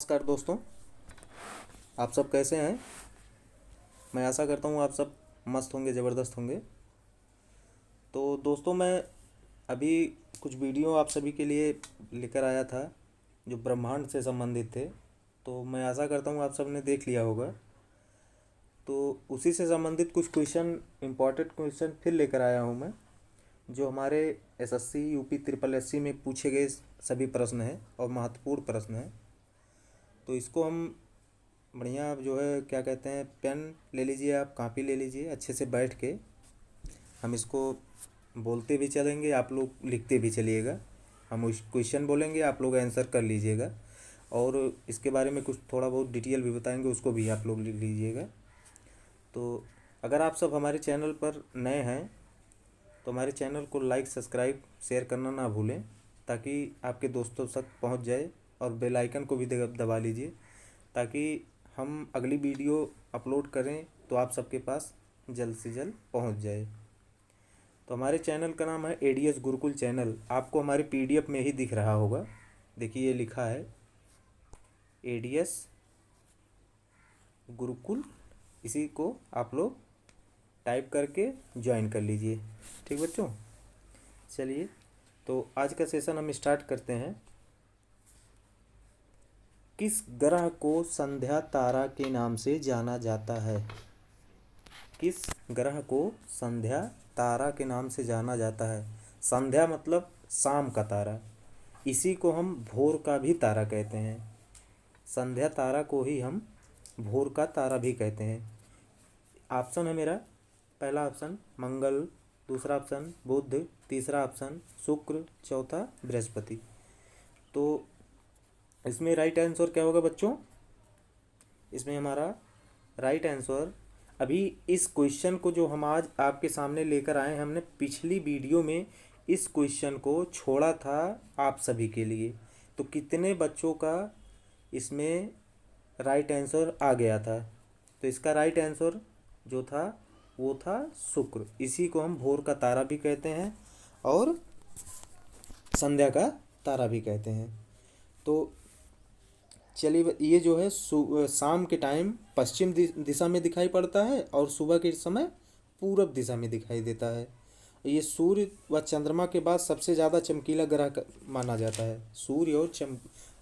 नमस्कार दोस्तों, आप सब कैसे हैं। मैं आशा करता हूँ आप सब मस्त होंगे, ज़बरदस्त होंगे। तो दोस्तों, मैं अभी कुछ वीडियो आप सभी के लिए लेकर आया था जो ब्रह्मांड से संबंधित थे। तो मैं आशा करता हूँ आप सब ने देख लिया होगा। तो उसी से संबंधित कुछ क्वेश्चन, इम्पोर्टेंट क्वेश्चन फिर लेकर आया हूँ मैं, जो हमारे एसएससी यूपी ट्रिपल एससी में पूछे गए सभी प्रश्न हैं और महत्वपूर्ण प्रश्न हैं। तो इसको हम बढ़िया, आप जो है क्या कहते हैं, पेन ले लीजिए, आप कॉपी ले लीजिए, अच्छे से बैठ के हम इसको बोलते भी चलेंगे, आप लोग लिखते भी चलिएगा। हम उस क्वेश्चन बोलेंगे, आप लोग आंसर कर लीजिएगा, और इसके बारे में कुछ थोड़ा बहुत डिटेल भी बताएंगे, उसको भी आप लोग लिख लीजिएगा। तो अगर आप सब हमारे चैनल पर नए हैं तो हमारे चैनल को लाइक, सब्सक्राइब, शेयर करना ना भूलें, ताकि आपके दोस्तों तक पहुंच जाए, और बेल आइकन को भी दबा लीजिए, ताकि हम अगली वीडियो अपलोड करें तो आप सबके पास जल्द से जल्द पहुंच जाए। तो हमारे चैनल का नाम है एडीएस गुरुकुल चैनल। आपको हमारे पीडीएफ में ही दिख रहा होगा, देखिए ये लिखा है एडीएस गुरुकुल। इसी को आप लोग टाइप करके ज्वाइन कर लीजिए। ठीक बच्चों, चलिए तो आज का सेशन हम स्टार्ट करते हैं। किस ग्रह को संध्या तारा के नाम से जाना जाता है? किस ग्रह को संध्या तारा के नाम से जाना जाता है? संध्या मतलब शाम का तारा, इसी को हम भोर का भी तारा कहते हैं। संध्या तारा को ही हम भोर का तारा भी कहते हैं। ऑप्शन है मेरा, पहला ऑप्शन मंगल, दूसरा ऑप्शन बुध, तीसरा ऑप्शन शुक्र, चौथा बृहस्पति। तो इसमें राइट आंसर क्या होगा बच्चों? इसमें हमारा राइट आंसर, अभी इस क्वेश्चन को जो हम आज आपके सामने लेकर आए, हमने पिछली वीडियो में इस क्वेश्चन को छोड़ा था आप सभी के लिए। तो कितने बच्चों का इसमें राइट आंसर आ गया था? तो इसका राइट आंसर जो था वो था शुक्र। इसी को हम भोर का तारा भी कहते हैं और संध्या का तारा भी कहते हैं। तो चलिए, ये जो है शाम के टाइम पश्चिम दिशा में दिखाई पड़ता है और सुबह के समय पूरब दिशा में दिखाई देता है। ये सूर्य व चंद्रमा के बाद सबसे ज़्यादा चमकीला ग्रह माना जाता है। सूर्य और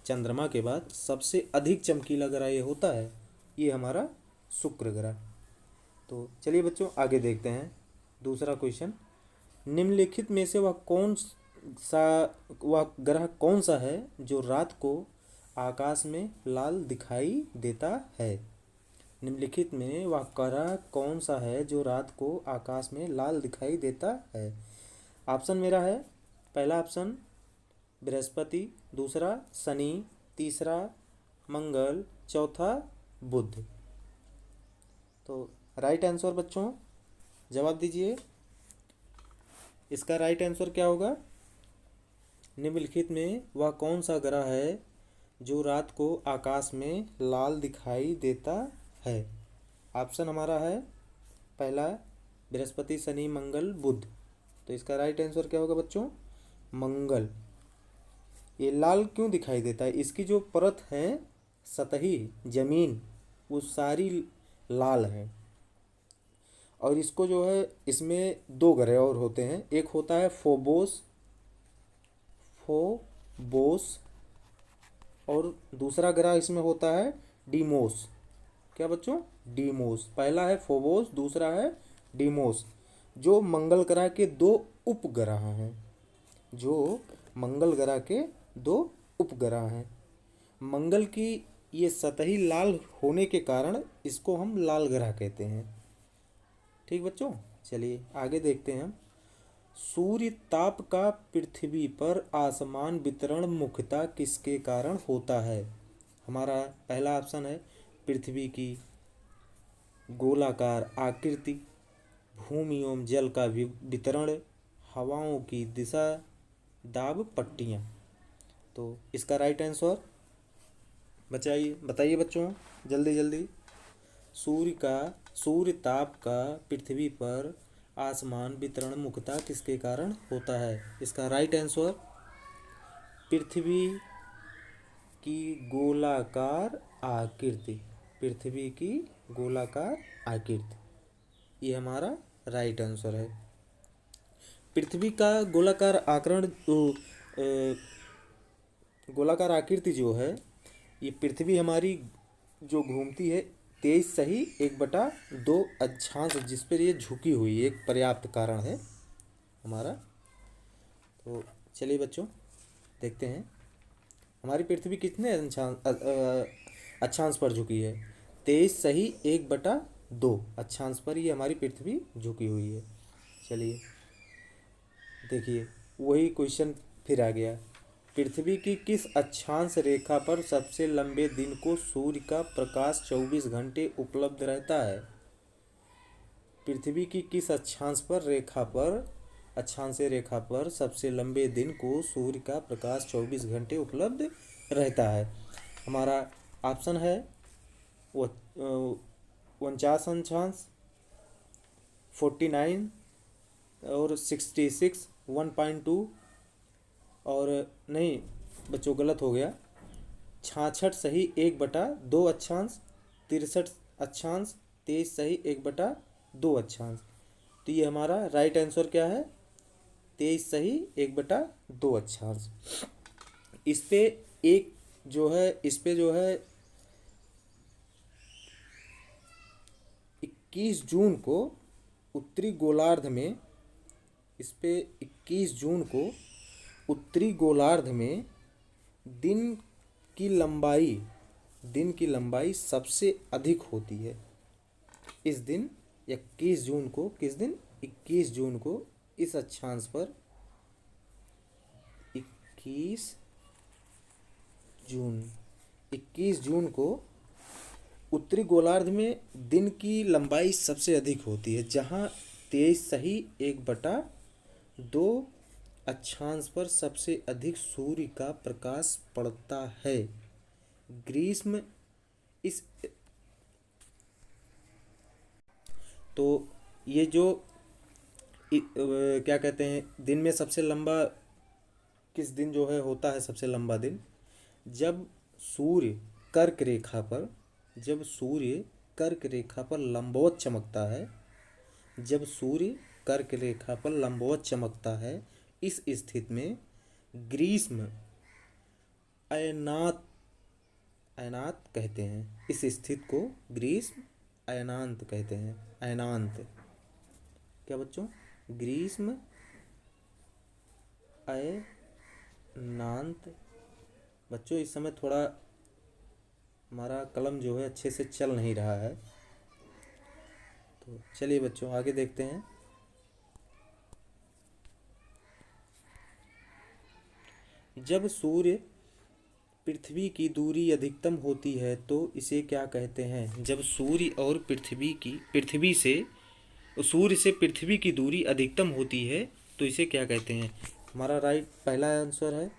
चंद्रमा के बाद सबसे अधिक चमकीला ग्रह ये होता है, ये हमारा शुक्र ग्रह। तो चलिए बच्चों, आगे देखते हैं दूसरा क्वेश्चन। निम्नलिखित में से वह ग्रह कौन सा है जो रात को आकाश में लाल दिखाई देता है? निम्नलिखित में वह ग्रह कौन सा है जो रात को आकाश में लाल दिखाई देता है? ऑप्शन मेरा है, पहला ऑप्शन बृहस्पति, दूसरा शनि, तीसरा मंगल, चौथा बुध। तो राइट आंसर बच्चों, जवाब दीजिए। इसका राइट आंसर क्या होगा? निम्नलिखित में वह कौन सा ग्रह है जो रात को आकाश में लाल दिखाई देता है? ऑप्शन हमारा है पहला बृहस्पति, शनि, मंगल, बुध। तो इसका राइट आंसर क्या होगा बच्चों? मंगल। ये लाल क्यों दिखाई देता है? इसकी जो परत है, सतही जमीन, वो सारी लाल है। और इसको जो है, इसमें दो ग्रह और होते हैं। एक होता है फोबोस, और दूसरा ग्रह इसमें होता है डीमोस। क्या बच्चों? डीमोस। पहला है फोबोस, दूसरा है डीमोस, जो मंगल ग्रह के दो उपग्रह हैं। जो मंगल ग्रह के दो उपग्रह हैं। मंगल की ये सतही लाल होने के कारण इसको हम लाल ग्रह कहते हैं। ठीक बच्चों, चलिए आगे देखते हैं हम। सूर्य ताप का पृथ्वी पर आसमान वितरण मुख्यतः किसके कारण होता है? हमारा पहला ऑप्शन है पृथ्वी की गोलाकार आकृति, भूमि एवं जल का वितरण, हवाओं की दिशा, दाब पट्टियाँ। तो इसका राइट आंसर बताइए बच्चों, जल्दी जल्दी। सूर्य ताप का पृथ्वी पर आसमान वितरण मुख्यतः किसके कारण होता है? इसका राइट आंसर पृथ्वी की गोलाकार आकृति, पृथ्वी की गोलाकार आकृति, ये हमारा राइट आंसर है। पृथ्वी का गोलाकार आकरण गोलाकार आकृति जो है, ये पृथ्वी हमारी जो घूमती है 23 सही 1/2 अक्षांश जिस पर ये झुकी हुई एक पर्याप्त कारण है हमारा। तो चलिए बच्चों देखते हैं हमारी पृथ्वी कितने अक्षांश पर झुकी है। 23 सही 1/2 अक्षांश पर ये हमारी पृथ्वी झुकी हुई है। चलिए देखिए वही क्वेश्चन फिर आ गया। पृथ्वी की किस अक्षांश रेखा पर सबसे लंबे दिन को सूर्य का प्रकाश 24 घंटे उपलब्ध रहता है? पृथ्वी की किस अक्षांश रेखा पर सबसे लंबे दिन को सूर्य का प्रकाश 24 घंटे उपलब्ध रहता है? हमारा ऑप्शन है 49 अंशांश, 49 और 66, 1.2 और नहीं बच्चों गलत हो गया, 66 सही 1/2 अक्षांश, 63 अक्षांश, 23 सही 1/2 अक्षांश। तो ये हमारा राइट आंसर क्या है? 23 सही 1/2 अक्षांश। इस पे जो है 21 जून को उत्तरी गोलार्ध में, इस पे 21 जून को उत्तरी गोलार्ध में दिन की लंबाई सबसे अधिक होती है। इस दिन 21 जून को, किस दिन? 21 जून को इस अक्षांश पर 21 जून को उत्तरी गोलार्ध में दिन की लंबाई सबसे अधिक होती है, जहाँ 23 सही 1/2 अक्षांश पर सबसे अधिक सूर्य का प्रकाश पड़ता है। ग्रीष्म इस तो ये जो क्या कहते हैं, दिन में सबसे लंबा किस दिन जो है होता है सबसे लंबा दिन? जब सूर्य कर्क रेखा पर लंबवत चमकता है, जब सूर्य कर्क रेखा पर लंबवत चमकता है, इस स्थिति में ग्रीष्म अयनांत कहते हैं। इस स्थिति को ग्रीष्म अयनांत कहते हैं। अयनांत क्या बच्चों? ग्रीष्म अयनांत। बच्चों इस समय थोड़ा हमारा कलम जो है अच्छे से चल नहीं रहा है, तो चलिए बच्चों आगे देखते हैं। जब सूर्य पृथ्वी की दूरी अधिकतम होती है तो इसे क्या कहते हैं? जब सूर्य से पृथ्वी की दूरी अधिकतम होती है तो इसे क्या कहते हैं? हमारा राइट पहला आंसर है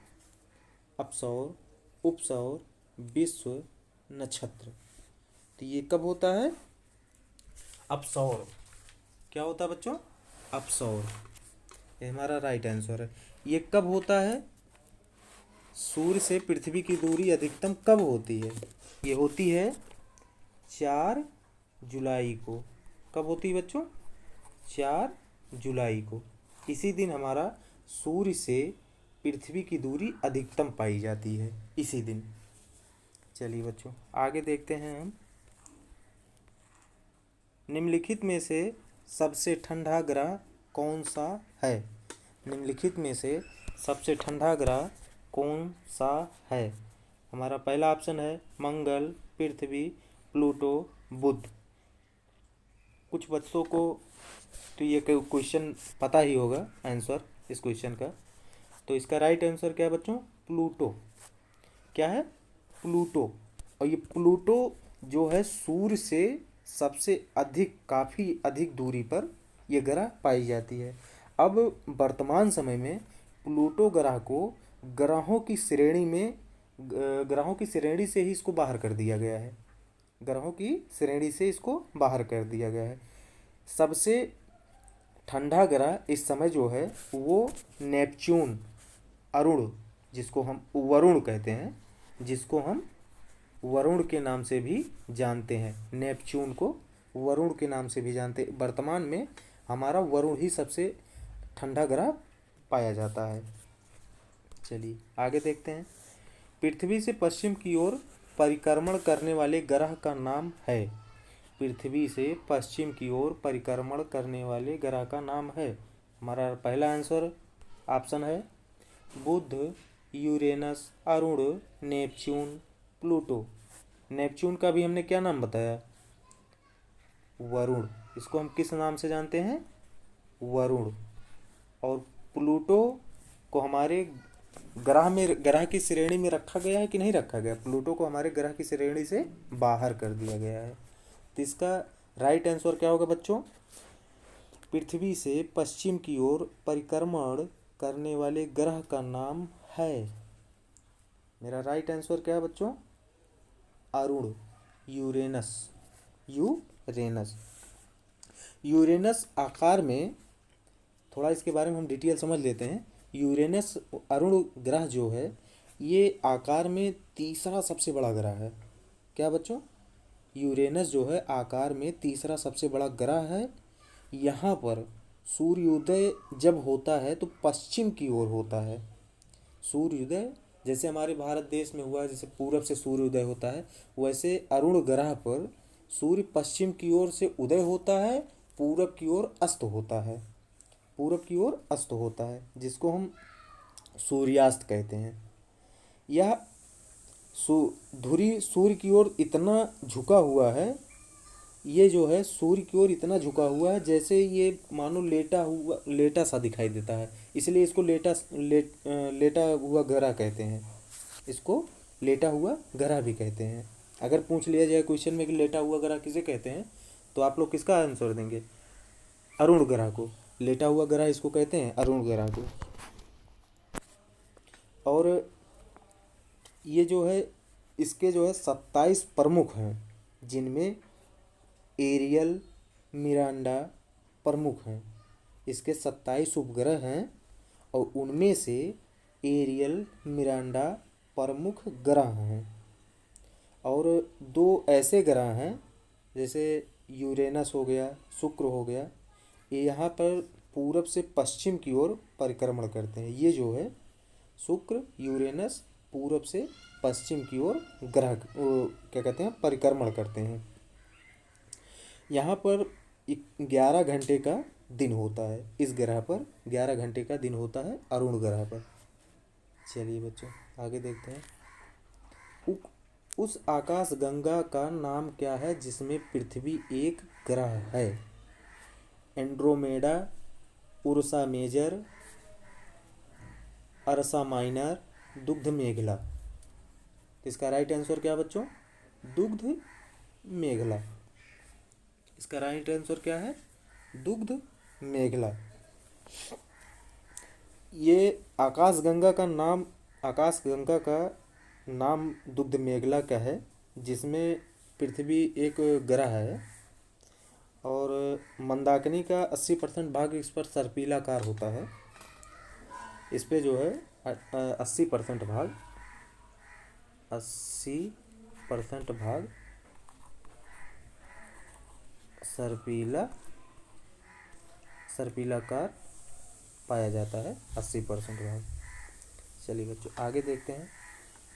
अपसौर, उपसौर, विश्व, नक्षत्र। तो ये कब होता है? अपसौर। क्या होता है बच्चों? अपसौर। ये हमारा राइट आंसर है। ये कब होता है? सूर्य से पृथ्वी की दूरी अधिकतम कब होती है? ये होती है 4 जुलाई को। कब होती है बच्चों? 4 जुलाई को। इसी दिन हमारा सूर्य से पृथ्वी की दूरी अधिकतम पाई जाती है, इसी दिन। चलिए बच्चों आगे देखते हैं हम। निम्नलिखित में से सबसे ठंडा ग्रह कौन सा है? निम्नलिखित में से सबसे ठंडा ग्रह कौन सा है? हमारा पहला ऑप्शन है मंगल, पृथ्वी, प्लूटो, बुध। कुछ बच्चों को तो ये क्वेश्चन पता ही होगा आंसर इस क्वेश्चन का। तो इसका राइट आंसर क्या है बच्चों? प्लूटो। क्या है? प्लूटो। और ये प्लूटो जो है सूर्य से सबसे अधिक, काफ़ी अधिक दूरी पर यह ग्रह पाई जाती है। अब वर्तमान समय में प्लूटो ग्रह को ग्रहों की श्रेणी से ही इसको बाहर कर दिया गया है। ग्रहों की श्रेणी से इसको बाहर कर दिया गया है। सबसे ठंडा ग्रह इस समय जो है वो नेपच्यून, अरुण, जिसको हम वरुण कहते हैं, जिसको हम वरुण के नाम से भी जानते हैं। नेपच्यून को वरुण के नाम से भी जानते हैं। वर्तमान में हमारा वरुण ही सबसे ठंडा ग्रह पाया जाता है। चलिए आगे देखते हैं। पृथ्वी से पश्चिम की ओर परिक्रमण करने वाले ग्रह का नाम है। पृथ्वी से पश्चिम की ओर परिक्रमण करने वाले ग्रह का नाम है। हमारा पहला आंसर ऑप्शन है Budh, Uranus, Arun, Neptune, Pluto. Neptune का भी हमने क्या नाम बताया? वरुण। इसको हम किस नाम से जानते हैं? वरुण। और प्लूटो को हमारे ग्रह की श्रेणी में रखा गया है कि नहीं रखा गया? प्लूटो को हमारे ग्रह की श्रेणी से बाहर कर दिया गया है। तो इसका राइट आंसर क्या होगा बच्चों? पृथ्वी से पश्चिम की ओर परिक्रमण करने वाले ग्रह का नाम है। मेरा राइट आंसर क्या है बच्चों? अरुण, यूरेनस। यूरेनस यूरेनस आकार में, थोड़ा इसके बारे में हम डिटेल समझ लेते हैं। यूरेनस अरुण ग्रह जो है ये आकार में तीसरा सबसे बड़ा ग्रह है। क्या बच्चों? यूरेनस जो है आकार में तीसरा सबसे बड़ा ग्रह है। यहाँ पर सूर्योदय जब होता है तो पश्चिम की ओर होता है। सूर्योदय जैसे हमारे भारत देश में हुआ है, जैसे पूरब से सूर्योदय होता है, वैसे अरुण ग्रह पर सूर्य पश्चिम की ओर से उदय होता है, पूरब की ओर अस्त होता है। पूरब की ओर अस्त होता है जिसको हम सूर्यास्त कहते हैं। यह धुरी सूर्य की ओर इतना झुका हुआ है, ये जो है सूर्य की ओर इतना झुका हुआ है जैसे ये मानो लेटा सा दिखाई देता है। इसलिए इसको लेटा हुआ ग्रह कहते हैं। इसको लेटा हुआ ग्रह भी कहते हैं। अगर पूछ लिया जाए क्वेश्चन में कि लेटा हुआ ग्रह किसे कहते हैं, तो आप लोग किसका आंसर देंगे? अरुण ग्रह को। लेटा हुआ ग्रह इसको कहते हैं, अरुण ग्रह को। और ये जो है इसके जो है 27 प्रमुख हैं, जिनमें एरियल, मिरांडा प्रमुख हैं। इसके 27 उपग्रह हैं और उनमें से एरियल, मिरांडा प्रमुख ग्रह हैं। और दो ऐसे ग्रह हैं जैसे यूरेनस हो गया, शुक्र हो गया, ये यहाँ पर पूरब से पश्चिम की ओर परिक्रमण करते हैं। ये जो है शुक्र, यूरेनस पूरब से पश्चिम की ओर ग्रह क्या कहते हैं, परिक्रमण करते हैं। यहाँ पर 11 घंटे का दिन होता है। इस ग्रह पर 11 घंटे का दिन होता है, अरुण ग्रह पर। चलिए बच्चों आगे देखते हैं। उस आकाश गंगा का नाम क्या है जिसमें पृथ्वी एक ग्रह है? एंड्रोमेडा, उर्सा मेजर, अर्सा माइनर, दुग्ध मेघला। इसका राइट आंसर क्या बच्चों? दुग्ध मेघला। इसका राइट आंसर क्या है? दुग्ध मेघला। ये आकाशगंगा का नाम दुग्ध मेघला का है, जिसमें पृथ्वी एक ग्रह है। और मंदाकिनी का 80% भाग इस पर सर्पिलाकार होता है। इस पे जो है 80% भाग 80% भाग सर्पिलाकार पाया जाता है, 80% भाग। चलिए बच्चों आगे देखते हैं।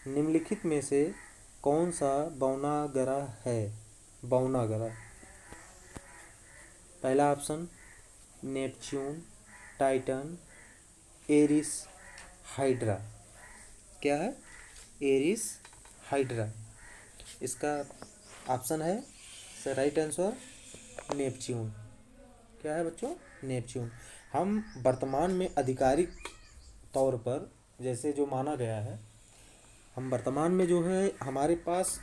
निम्नलिखित में से कौन सा बौना ग्रह है? बौना ग्रह। पहला option Neptune, Titan, Eris, Hydra. क्या है? Eris, Hydra. इसका ऑप्शन है सर राइट आंसर नेपच्यून। क्या है बच्चों? नेपच्यून। हम वर्तमान में आधिकारिक तौर पर जैसे जो माना गया है, हम वर्तमान में जो है हमारे पास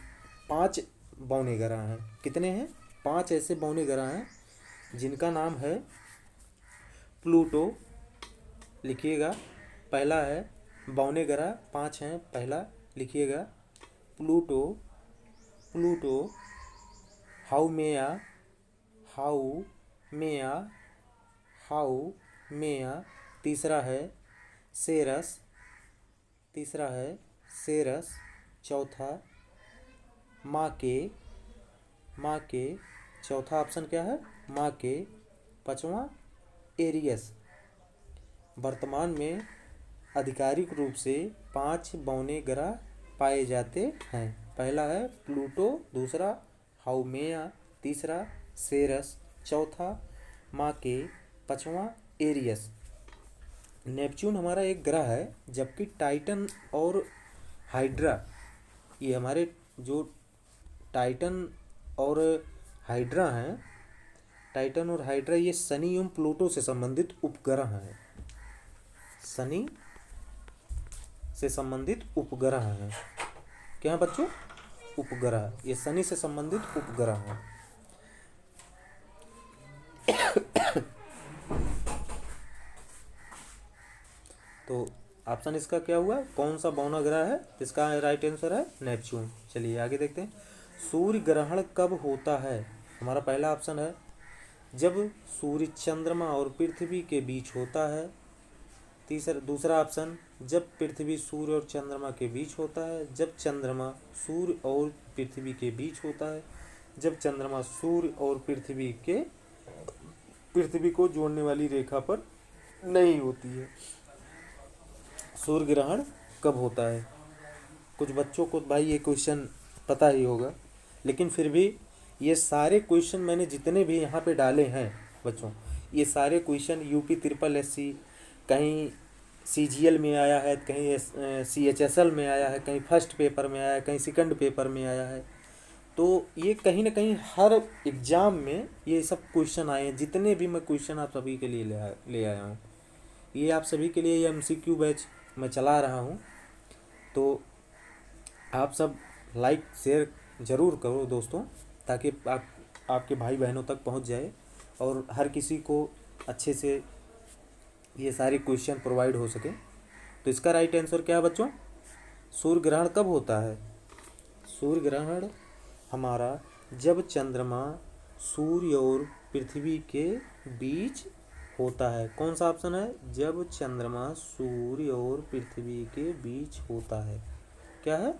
5 बौने ग्रह हैं। कितने हैं? 5 ऐसे बौने ग्रह हैं जिनका नाम है प्लूटो। लिखिएगा, पहला है बौने ग्रह 5 हैं। पहला लिखिएगा प्लूटो, हाउमेया, हाउमेया। तीसरा है सेरस, चौथा माँ के, माँ के, चौथा ऑप्शन क्या है, माँ के। पांचवा एरियस। वर्तमान में आधिकारिक रूप से 5 बौने ग्रह पाए जाते हैं। पहला है प्लूटो, दूसरा हाउमेया, तीसरा सेरस, चौथा मार्के, पांचवा एरियस। नेपच्यून हमारा एक ग्रह है, जबकि टाइटन और हाइड्रा, ये हमारे जो टाइटन और हाइड्रा हैं, टाइटन और हाइड्रा ये शनि एवं प्लूटो से संबंधित उपग्रह हैं। शनि से संबंधित उपग्रह हैं। क्या है बच्चों, उपग्रह, ये शनि से संबंधित उपग्रह हैं। तो ऑप्शन इसका क्या हुआ, कौन सा बौना ग्रह है, इसका राइट आंसर है नेपच्यून। चलिए आगे देखते हैं। सूर्य ग्रहण कब होता है। हमारा पहला ऑप्शन है जब सूर्य चंद्रमा और पृथ्वी के बीच होता है। दूसरा ऑप्शन जब पृथ्वी सूर्य और चंद्रमा के बीच होता है। जब चंद्रमा सूर्य और पृथ्वी के बीच होता है। जब चंद्रमा सूर्य और पृथ्वी को जोड़ने वाली रेखा पर नहीं होती है। सूर्य ग्रहण कब होता है। कुछ बच्चों को भाई ये क्वेश्चन पता ही होगा, लेकिन फिर भी ये सारे क्वेश्चन मैंने जितने भी यहाँ पे डाले हैं बच्चों, ये सारे क्वेश्चन यूपी SSC, कहीं CGL में आया है, कहीं CHSL में आया है, कहीं फर्स्ट पेपर में आया है, कहीं सेकंड पेपर में आया है। तो ये कहीं ना कहीं हर एग्ज़ाम में ये सब क्वेश्चन आए हैं। जितने भी मैं क्वेश्चन आप सभी के लिए ले आया हूँ, ये आप सभी के लिए ये MCQ बैच मैं चला रहा हूँ। तो आप सब लाइक शेयर ज़रूर करो दोस्तों, ताकि आपके भाई बहनों तक पहुँच जाए और हर किसी को अच्छे से ये सारे क्वेश्चन प्रोवाइड हो सके। तो इसका राइट आंसर क्या है बच्चों, सूर्य ग्रहण कब होता है। सूर्य ग्रहण हमारा जब चंद्रमा सूर्य और पृथ्वी के बीच होता है। कौन सा ऑप्शन है, जब चंद्रमा सूर्य और पृथ्वी के बीच होता है। क्या है।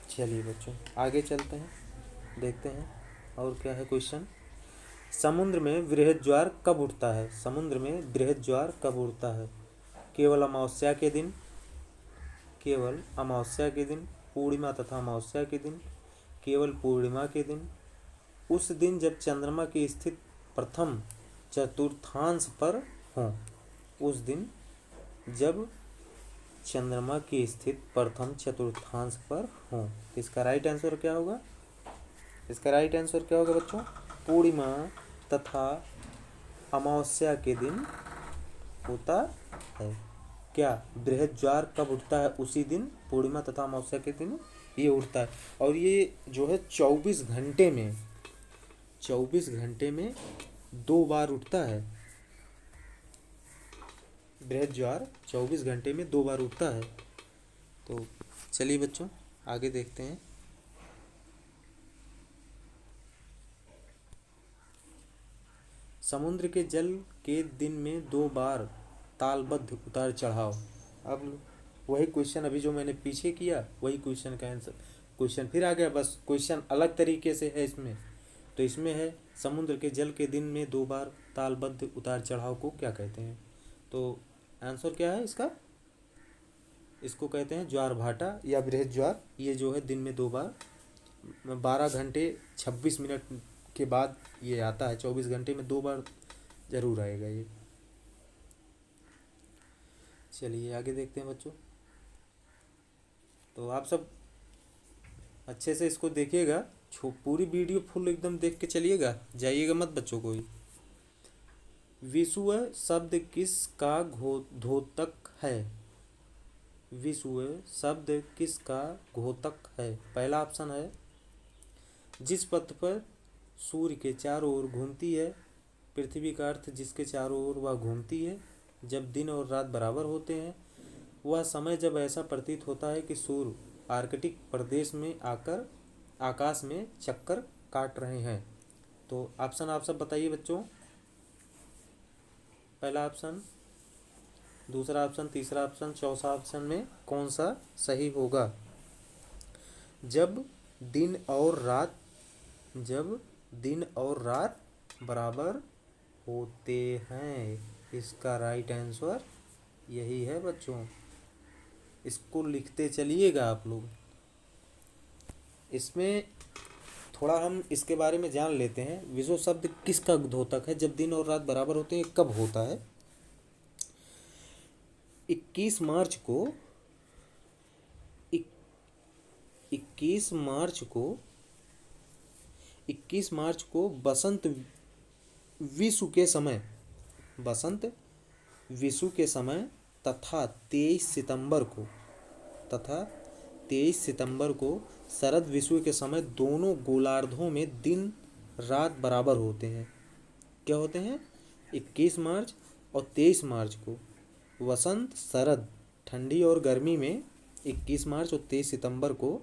चलिए बच्चों आगे चलते हैं, देखते हैं और क्या है क्वेश्चन। समुद्र में बृहद ज्वार कब उठता है। समुद्र में बृहद ज्वार कब उठता है। केवल अमावस्या के दिन, केवल अमावस्या के दिन, पूर्णिमा तथा अमावस्या के दिन, केवल पूर्णिमा के दिन, उस दिन जब चंद्रमा की स्थिति प्रथम चतुर्थांश पर हो। उस दिन जब चंद्रमा की स्थिति प्रथम चतुर्थांश पर हो। इसका राइट आंसर क्या होगा, इसका राइट आंसर क्या होगा बच्चों, पूर्णिमा तथा अमावस्या के दिन होता है। क्या, बृहद ज्वार कब उठता है, उसी दिन पूर्णिमा तथा अमावस्या के दिन ये उठता है। और ये जो है 24 घंटे में 2 बार उठता है। बृहद ज्वार 24 घंटे में 2 बार उठता है। तो चलिए बच्चों आगे देखते हैं। समुद्र के जल के दिन में 2 बार तालबद्ध उतार चढ़ाव। अब वही क्वेश्चन अभी जो मैंने पीछे किया, वही क्वेश्चन का आंसर, क्वेश्चन फिर आ गया, बस क्वेश्चन अलग तरीके से है इसमें। तो इसमें है समुद्र के जल के दिन में 2 बार तालबद्ध उतार चढ़ाव को क्या कहते हैं। तो आंसर क्या है इसका, इसको कहते हैं ज्वार भाटा या बृहद ज्वार। ये जो है दिन में 2 बार 12 घंटे 26 मिनट के बाद ये आता है। 24 घंटे में 2 बार जरूर आएगा ये। चलिए आगे देखते हैं बच्चों। तो आप सब अच्छे से इसको देखिएगा, पूरी वीडियो फुल एकदम देख के चलिएगा, जाइएगा मत बच्चों को ही। विषुव शब्द किसका द्योतक है। विषुव शब्द किसका द्योतक है। पहला ऑप्शन है जिस पथ पर सूर्य के चारों ओर घूमती है। पृथ्वी का अर्थ जिसके चारों ओर वह घूमती है। जब दिन और रात बराबर होते हैं, वह समय जब ऐसा प्रतीत होता है कि सूर्य आर्कटिक प्रदेश में आकर आकाश में चक्कर काट रहे हैं। तो ऑप्शन आप सब बताइए बच्चों। पहला ऑप्शन दूसरा ऑप्शन, तीसरा ऑप्शन, चौथा ऑप्शन में कौन सा सही होगा? जब दिन और रात जब दिन और रात बराबर होते हैं। इसका राइट आंसर यही है बच्चों। इसको लिखते चलिएगा आप लोग। इसमें थोड़ा हम इसके बारे में जान लेते हैं। विषुव शब्द किसका द्योतक है? जब दिन और रात बराबर होते हैं कब होता है? 21 मार्च को 21 मार्च को 21 मार्च को बसंत विषु के समय तथा 23 सितंबर को शरद विषु के समय दोनों गोलार्धों में दिन रात बराबर होते हैं। क्या होते हैं? 21 मार्च और 23 मार्च को वसंत शरद ठंडी और गर्मी में 21 मार्च और 23 सितंबर को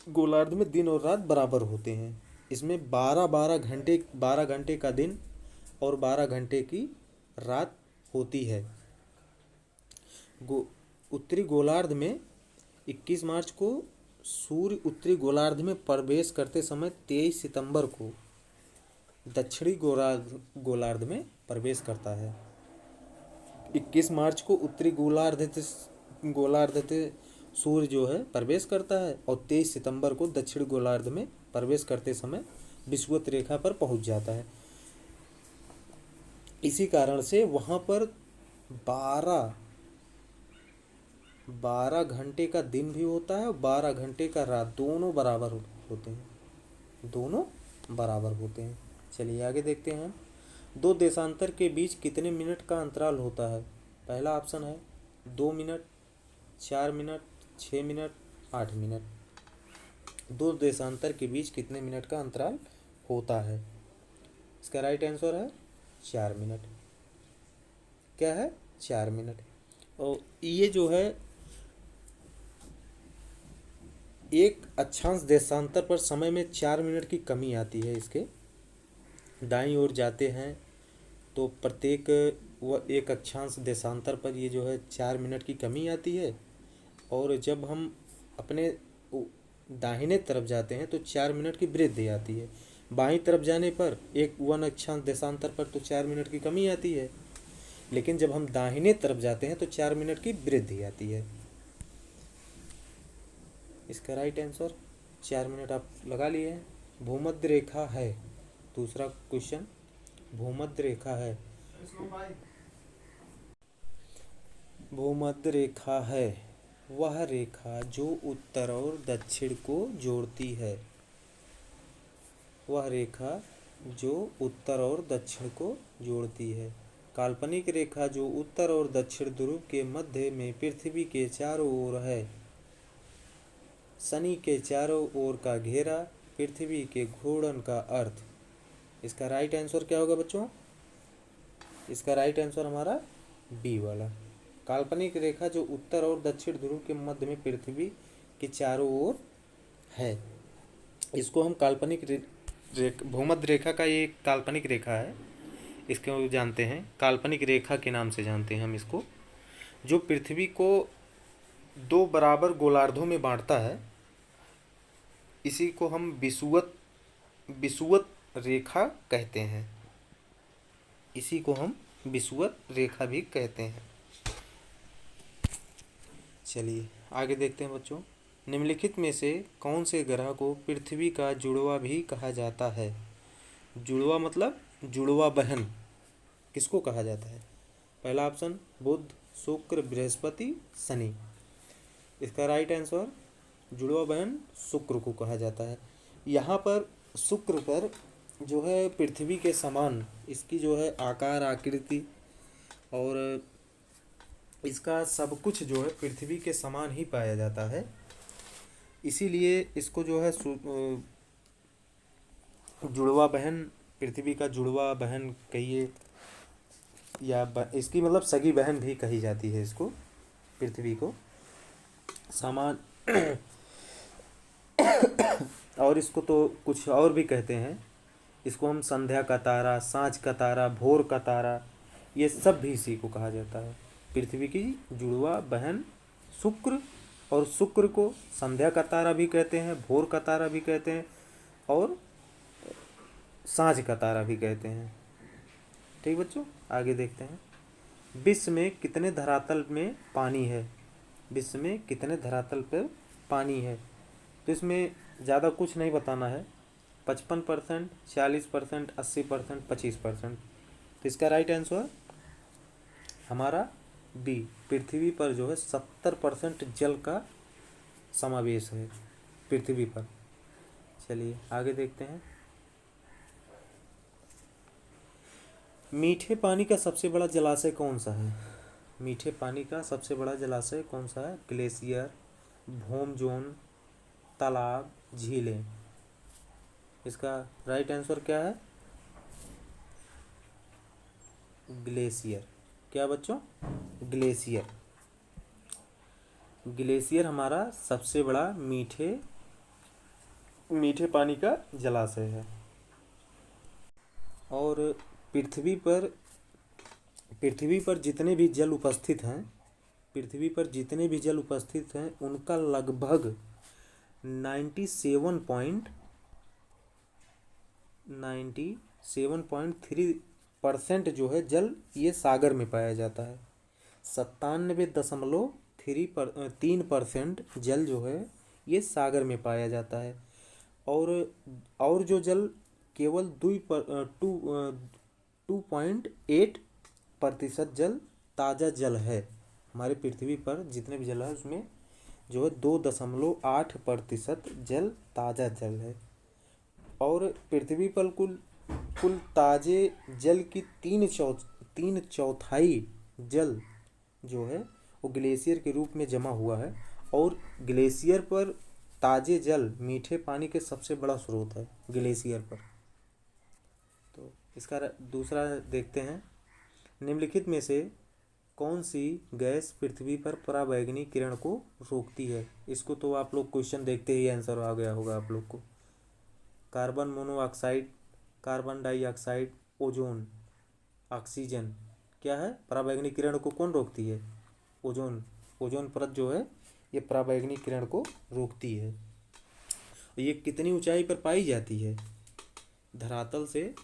गोलार्ध में दिन और रात बराबर होते हैं। इसमें 12 घंटे का दिन और 12 घंटे की रात होती है। उत्तरी गोलार्ध में 21 मार्च को सूर्य उत्तरी गोलार्ध में प्रवेश करते समय 23 सितंबर को दक्षिणी गोलार्ध में प्रवेश करता है। 21 मार्च को उत्तरी गोलार्ध से सूर्य जो है प्रवेश करता है और 23 सितंबर को दक्षिण गोलार्ध में प्रवेश करते समय विषुवत रेखा पर पहुंच जाता है। इसी कारण से वहां पर 12 घंटे का दिन भी होता है और 12 घंटे का रात, दोनों बराबर होते हैं। चलिए आगे देखते हैं। दो देशांतर के बीच कितने मिनट का अंतराल होता है? पहला ऑप्शन है 2 मिनट, 4 मिनट, 6 मिनट, 8 मिनट। दो देशांतर के बीच कितने मिनट का अंतराल होता है? इसका राइट आंसर है 4 मिनट। क्या है? 4 मिनट। और ये जो है एक अक्षांश देशांतर पर समय में 4 मिनट की कमी आती है। इसके दाईं ओर जाते हैं तो प्रत्येक एक अक्षांश देशांतर पर ये जो है 4 मिनट की कमी आती है। और जब हम अपने दाहिने तरफ जाते हैं तो 4 मिनट की वृद्धि आती है। बाईं तरफ जाने पर एक अक्षांश देशांतर पर तो 4 मिनट की कमी आती है, लेकिन जब हम दाहिने तरफ जाते हैं तो 4 मिनट की वृद्धि आती है। इसका राइट आंसर 4 मिनट आप लगा लिए हैं। भूमध्य रेखा है। दूसरा क्वेश्चन, भूमध्य रेखा है। भूमध्य रेखा है वह रेखा जो उत्तर और दक्षिण को जोड़ती है। वह रेखा जो उत्तर और दक्षिण को जोड़ती है। काल्पनिक रेखा जो उत्तर और दक्षिण ध्रुव के मध्य में पृथ्वी के चारों ओर है। शनि के चारों ओर का घेरा, पृथ्वी के घूर्णन का अर्थ। इसका राइट आंसर क्या होगा बच्चों? इसका राइट आंसर हमारा बी वाला। काल्पनिक रेखा जो उत्तर और दक्षिण ध्रुव के मध्य में पृथ्वी के चारों ओर है, इसको हम भूमध्य रेखा का ये काल्पनिक रेखा है। इसको जानते हैं काल्पनिक रेखा के नाम से जानते हैं हम इसको, जो पृथ्वी को 2 बराबर गोलार्धों में बांटता है। इसी को हम विषुवत रेखा कहते हैं। इसी को हम विषुवत रेखा भी कहते हैं। चलिए आगे देखते हैं बच्चों। निम्नलिखित में से कौन से ग्रह को पृथ्वी का जुड़वा भी कहा जाता है? जुड़वा मतलब जुड़वा बहन किसको कहा जाता है? पहला ऑप्शन बुध, शुक्र, बृहस्पति, शनि। इसका राइट आंसर जुड़वा बहन शुक्र को कहा जाता है। यहाँ पर शुक्र पर जो है पृथ्वी के समान इसकी जो है आकार, आकृति और इसका सब कुछ जो है पृथ्वी के समान ही पाया जाता है। इसीलिए इसको जो है जुड़वा बहन, पृथ्वी का जुड़वा बहन कहिए या इसकी मतलब सगी बहन भी कही जाती है। इसको पृथ्वी को समान और इसको तो कुछ और भी कहते हैं। इसको हम संध्या का तारा, सांझ का तारा, भोर का तारा, ये सब भी इसी को कहा जाता है। पृथ्वी की जुड़वा बहन शुक्र, और शुक्र को संध्या का तारा भी कहते हैं, भोर का तारा भी कहते हैं, और सांझ का तारा भी कहते हैं। ठीक बच्चों, आगे देखते हैं। विश्व में कितने धरातल में पानी है? विश्व में कितने धरातल पर पानी है? तो इसमें ज़्यादा कुछ नहीं बताना है। 55%, 40%, 80%, 25%। तो इसका राइट आंसर हमारा बी, पृथ्वी पर जो है 70% जल का समावेश है पृथ्वी पर। चलिए आगे देखते हैं। मीठे पानी का सबसे बड़ा जलाशय कौन सा है? मीठे पानी का सबसे बड़ा जलाशय कौन सा है? ग्लेशियर, भौम जोन, तालाब, झीलें। इसका राइट आंसर क्या है? ग्लेशियर। क्या बच्चों? ग्लेशियर। ग्लेशियर हमारा सबसे बड़ा मीठे पानी का जलाशय है। और पृथ्वी पर जितने भी जल उपस्थित हैं, पृथ्वी पर जितने भी जल उपस्थित हैं उनका लगभग 97.3% जो है जल ये सागर में पाया जाता है। 97.3% जल जो है ये सागर में पाया जाता है। और जो जल केवल 2.8% जल ताज़ा जल है। हमारे पृथ्वी पर जितने भी जल है उसमें जो है 2.8% जल ताज़ा जल है। और पृथ्वी पर कुल ताजे जल की तीन चौथाई जल जो है वो ग्लेशियर के रूप में जमा हुआ है। और ग्लेशियर पर ताजे जल मीठे पानी के सबसे बड़ा स्रोत है ग्लेशियर पर। तो इसका दूसरा देखते हैं। निम्नलिखित में से कौन सी गैस पृथ्वी पर पराबैंगनी किरण को रोकती है? इसको तो आप लोग क्वेश्चन देखते ही आंसर आ गया होगा आप लोग को। Carbon monoxide, carbon dioxide, ozone, oxygen. क्या है? पराबैंगनी किरण को कौन रोकती है? ओजोन परत जो है ये पराबैंगनी किरण को रोकती है। ये कितनी ऊंचाई पर पाई जाती है? धरातल से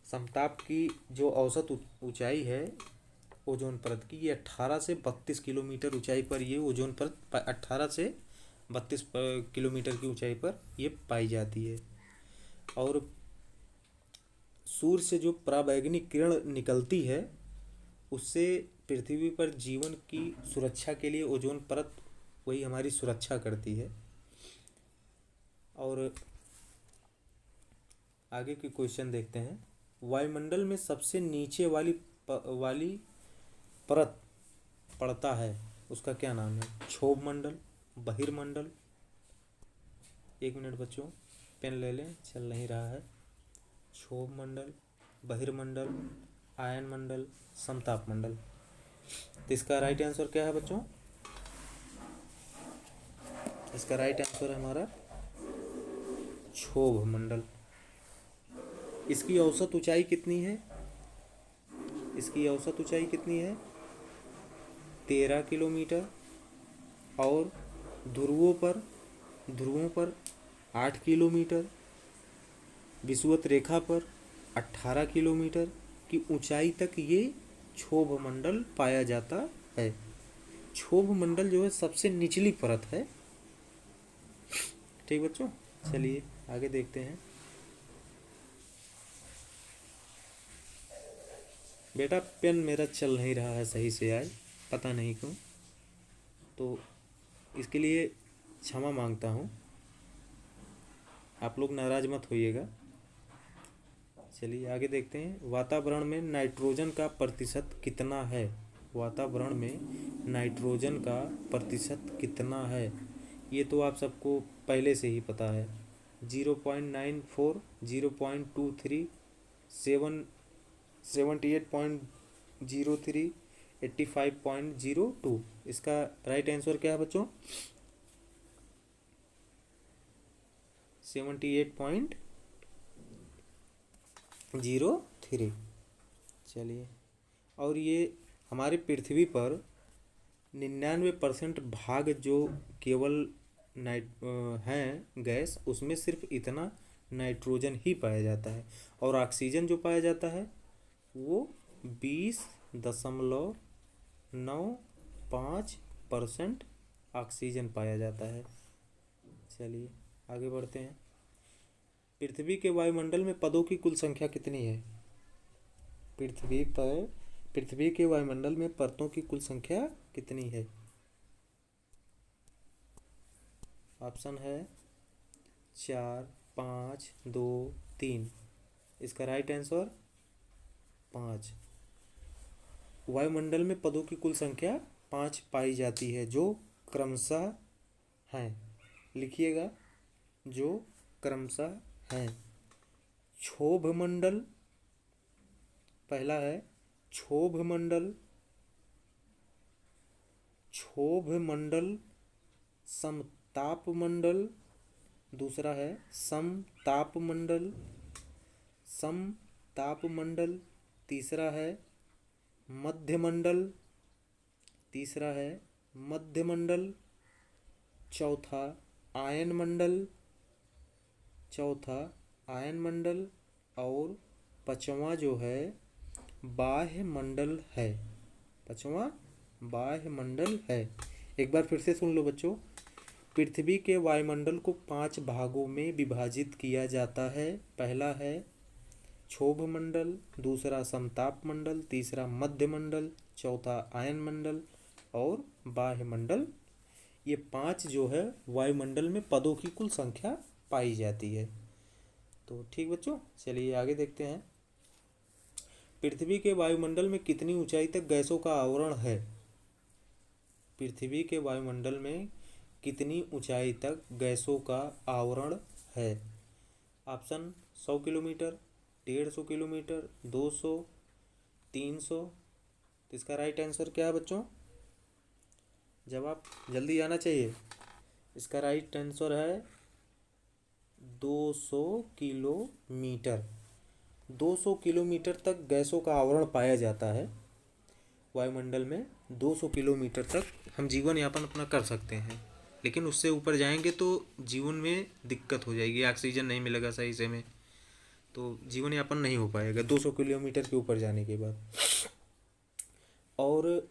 समताप की जो औसत ऊंचाई है ओजोन परत की, ये 18 से 32 किलोमीटर ऊंचाई पर ये ओजोन परत 18 से 32 किलोमीटर की ऊंचाई पर ये पाई जाती है। और सूर्य से जो पराबैंगनी किरण निकलती है उससे पृथ्वी पर जीवन की सुरक्षा के लिए ओजोन परत वही हमारी सुरक्षा करती है। और आगे के क्वेश्चन देखते हैं। वायुमंडल में सबसे नीचे वाली परत पड़ता है उसका क्या नाम है? क्षोभ मंडल, बहिर्मंडल। एक मिनट बच्चों, पेन ले लें, चल नहीं रहा है। क्षोभ मंडल, बहिर्मंडल, आयन मंडल, समताप मंडल। तो इसका राइट आंसर क्या है बच्चों? इसका राइट आंसर है हमारा क्षोभ मंडल। इसकी औसत ऊंचाई कितनी है? इसकी औसत ऊंचाई कितनी है? 13 किलोमीटर। और ध्रुवों पर 8 किलोमीटर, विषुवत रेखा पर 18 किलोमीटर की ऊंचाई तक ये क्षोभ मंडल पाया जाता है। क्षोभ मंडल जो है सबसे निचली परत है। ठीक बच्चों, चलिए आगे देखते हैं। बेटा पेन मेरा चल नहीं रहा है सही से आज, पता नहीं क्यों, तो इसके लिए क्षमा मांगता हूँ, आप लोग नाराज मत होइएगा। चलिए आगे देखते हैं। वातावरण में नाइट्रोजन का प्रतिशत कितना है? वातावरण में नाइट्रोजन का प्रतिशत कितना है? ये तो आप सबको पहले से ही पता है। 0.94, 0.23, 78.03, 85.02। इसका राइट आंसर क्या है बच्चों? 78.03। चलिए और ये हमारी पृथ्वी पर 99% भाग जो केवल हैं गैस, उसमें सिर्फ इतना नाइट्रोजन ही पाया जाता है। और ऑक्सीजन जो पाया जाता है वो 20.95% ऑक्सीजन पाया जाता है। चलिए आगे बढ़ते हैं। पृथ्वी के वायुमंडल में पदों की कुल संख्या कितनी है? पृथ्वी के वायुमंडल में परतों की कुल संख्या कितनी है? ऑप्शन है 4, 5, 2, 3। इसका राइट आंसर 5। वायुमंडल में पदों की कुल संख्या 5 पाई जाती है, जो क्रमशः हैं। लिखिएगा, जो क्रमशः हैं। क्षोभ मंडल, पहला है क्षोभ मंडल, समताप मंडल, दूसरा है समताप मंडल, तीसरा है मध्य मंडल, चौथा आयन मंडल, और पांचवा जो है बाह्य मंडल है। एक बार फिर से सुन लो बच्चों। पृथ्वी के वायुमंडल को 5 भागों में विभाजित किया जाता है। पहला है क्षोभ मंडल, दूसरा समताप मंडल, तीसरा मध्य मंडल, चौथा आयन मंडल और बाह्य मंडल। ये 5 जो है वायुमंडल में पदों की कुल संख्या पाई जाती है। तो ठीक बच्चों, चलिए आगे देखते हैं। पृथ्वी के वायुमंडल में कितनी ऊंचाई तक गैसों का आवरण है? पृथ्वी के वायुमंडल में कितनी ऊंचाई तक गैसों का आवरण है? Option 100 kilometre, 150 kilometre, 200, 300। तो इसका राइट आंसर क्या है बच्चों? जवाब जल्दी आना चाहिए। इसका राइट आंसर है 200 किलोमीटर। 200 किलोमीटर तक गैसों का आवरण पाया जाता है वायुमंडल में। 200 किलोमीटर तक हम जीवन यापन अपना कर सकते हैं, लेकिन उससे ऊपर जाएंगे तो जीवन में दिक्कत हो जाएगी, ऑक्सीजन नहीं मिलेगा सही से में, तो जीवन यापन नहीं हो पाएगा 200 किलोमीटर के ऊपर जाने के बाद। और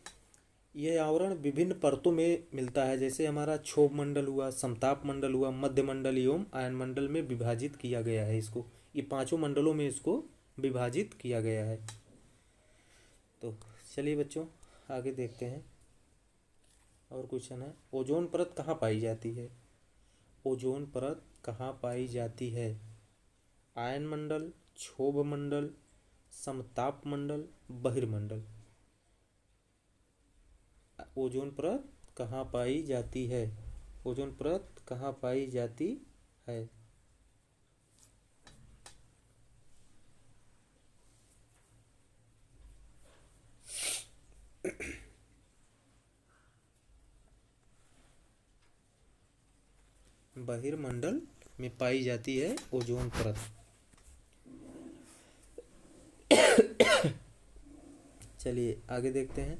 यह आवरण विभिन्न परतों में मिलता है, जैसे हमारा क्षोभ मंडल हुआ, समताप मंडल हुआ, मध्य मंडल एवं आयन मंडल में विभाजित किया गया है इसको। ये 5 मंडलों में इसको विभाजित किया गया है। तो चलिए बच्चों आगे देखते हैं। और क्वेश्चन है, ओजोन परत कहाँ पाई जाती है? ओजोन परत कहाँ पाई जाती है? आयन मंडल, क्षोभ मंडल, समताप मंडल, बहिर्मंडल। ओजोन परत कहाँ पाई जाती है? ओजोन परत कहाँ पाई जाती है? बहिर्मंडल में पाई जाती है ओजोन परत। चलिए आगे देखते हैं।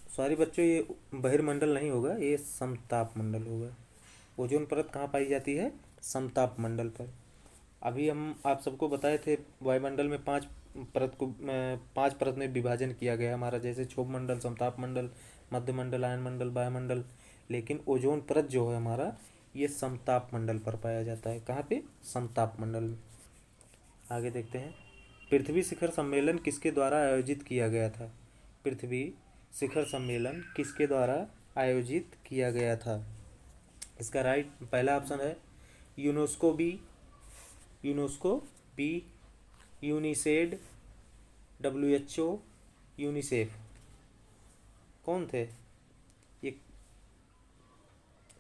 सॉरी बच्चों, ये बहिर्मंडल नहीं होगा, ये समताप मंडल होगा। ओजोन परत कहाँ पाई जाती है? समताप मंडल पर। अभी हम आप सबको बताए थे वायुमंडल में 5 परत में विभाजन किया गया हमारा, जैसे क्षोभ मंडल, समताप मंडल, मध्य मंडल, आयन मंडल, वायुमंडल। लेकिन ओजोन परत जो है हमारा, ये समताप मंडल पर पाया जाता है। कहाँ पे? समताप मंडल में। आगे देखते हैं। पृथ्वी शिखर सम्मेलन किसके द्वारा आयोजित किया गया था? पृथ्वी शिखर सम्मेलन किसके द्वारा आयोजित किया गया था? इसका राइट पहला ऑप्शन है UNESCO B, UNICEF, WHO, UNICEF. कौन थे ये?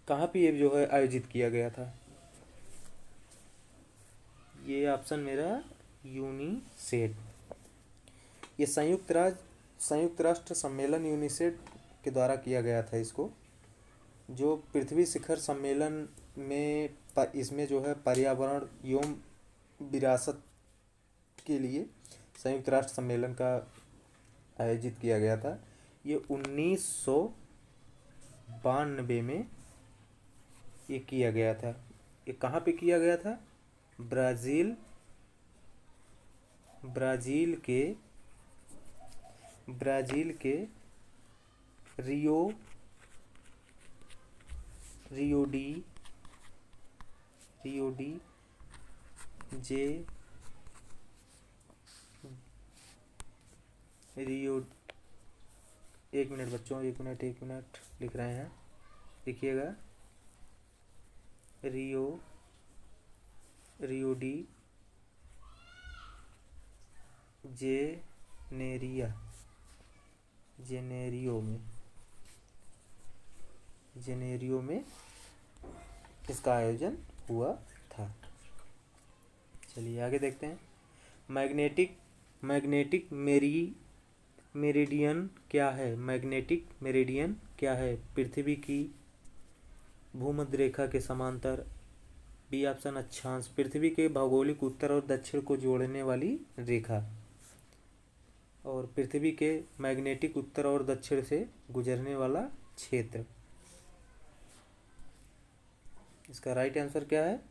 कहाँ पे ये जो है आयोजित किया गया था? ये ऑप्शन मेरा यूनिसेड। ये संयुक्त राष्ट्र सम्मेलन यूनिसेड के द्वारा किया गया था इसको। जो पृथ्वी शिखर सम्मेलन में इसमें जो है पर्यावरण एवं विरासत के लिए संयुक्त राष्ट्र सम्मेलन का आयोजित किया गया था। ये 1992 में ये किया गया था। ये कहाँ पे किया गया था? ब्राज़ील के रियो डी जे रियो एक मिनट बच्चों, एक मिनट लिख रहे हैं, लिखिएगा। रियो डी जेनेरियो में इसका आयोजन हुआ था। चलिए आगे देखते हैं। मैग्नेटिक मेरिडियन क्या है? मैग्नेटिक मेरिडियन क्या है? पृथ्वी की भूमध्य रेखा के समांतर। बी ऑप्शन अक्षांश, पृथ्वी के भौगोलिक उत्तर और दक्षिण को जोड़ने वाली रेखा। और पृथ्वी के मैग्नेटिक उत्तर और दक्षिण से गुजरने वाला क्षेत्र। इसका राइट आंसर क्या है?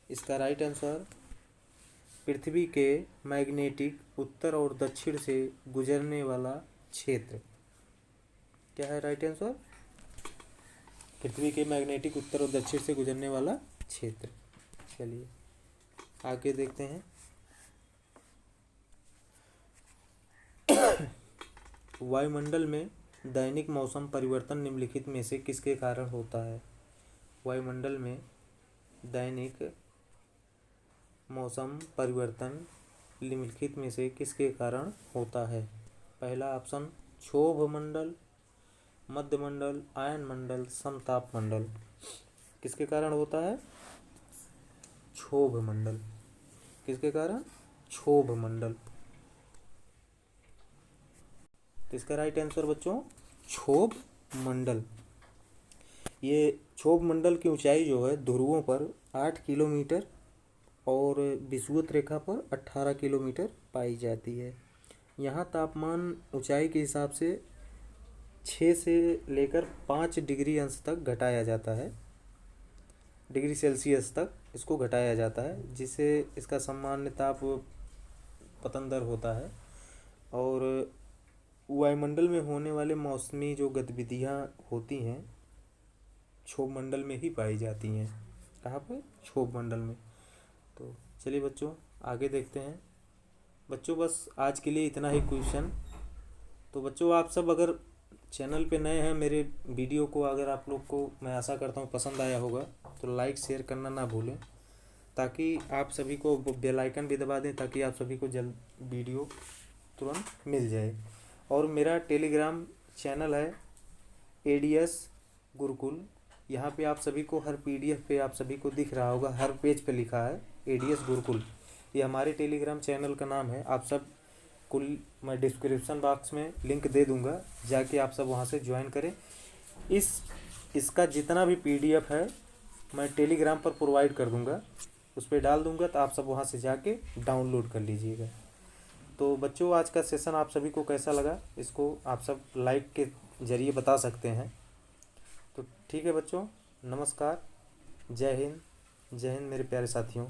इसका राइट आंसर पृथ्वी के मैग्नेटिक उत्तर और दक्षिण से गुजरने वाला क्षेत्र। क्या है राइट आंसर? पृथ्वी के मैग्नेटिक उत्तर और दक्षिण से गुजरने वाला क्षेत्र। चलिए आगे देखते हैं। वायुमंडल में दैनिक मौसम परिवर्तन निम्नलिखित में से किसके कारण होता है? वायुमंडल में दैनिक मौसम परिवर्तन निम्नलिखित में से किसके कारण होता है? पहला ऑप्शन क्षोभ मंडल, मध्य मंडल, आयन मंडल, समताप मंडल। किसके कारण होता है? क्षोभ मंडल। किसके कारण? क्षोभ मंडल। तो इसका राइट आंसर बच्चों क्षोभ मंडल। ये क्षोभ मंडल की ऊंचाई जो है ध्रुवों पर 8 किलोमीटर और विषुवत रेखा पर 18 किलोमीटर पाई जाती है। यहाँ तापमान ऊंचाई के हिसाब से 6 से लेकर 5 डिग्री अंश तक घटाया जाता है, डिग्री सेल्सियस तक इसको घटाया जाता है, जिससे इसका सामान्य ताप पतन दर होता है। और वायुमंडल में होने वाले मौसमी जो गतिविधियाँ होती हैं क्षोभ मंडल में ही पाई जाती हैं। कहाँ पर? क्षोभ मंडल में। तो चलिए बच्चों आगे देखते हैं। बच्चों बस आज के लिए इतना ही क्वेश्चन। तो बच्चों आप सब अगर चैनल पे नए हैं, मेरे वीडियो को अगर आप लोग को मैं आशा करता हूँ पसंद आया होगा, तो लाइक शेयर करना ना भूलें, ताकि आप सभी को बेल आइकन भी दबा दें, ताकि आप सभी को जल्द वीडियो तुरंत मिल जाए। और मेरा टेलीग्राम चैनल है ADS गुरुकुल। यहाँ पे आप सभी को हर PDF पे आप सभी को दिख रहा होगा, हर पेज पे लिखा है ADS गुरुकुल। ये हमारे टेलीग्राम चैनल का नाम है। आप सब कुल मैं डिस्क्रिप्शन बॉक्स में लिंक दे दूँगा, जाके आप सब वहाँ से ज्वाइन करें। इसका जितना भी PDF है मैं टेलीग्राम पर प्रोवाइड कर दूँगा, उस पर डाल दूँगा, तो आप सब वहाँ से जाके डाउनलोड कर लीजिएगा। तो बच्चों आज का सेशन आप सभी को कैसा लगा, इसको आप सब लाइक के ज़रिए बता सकते हैं। तो ठीक है बच्चों, नमस्कार, जय हिंद मेरे प्यारे साथियों।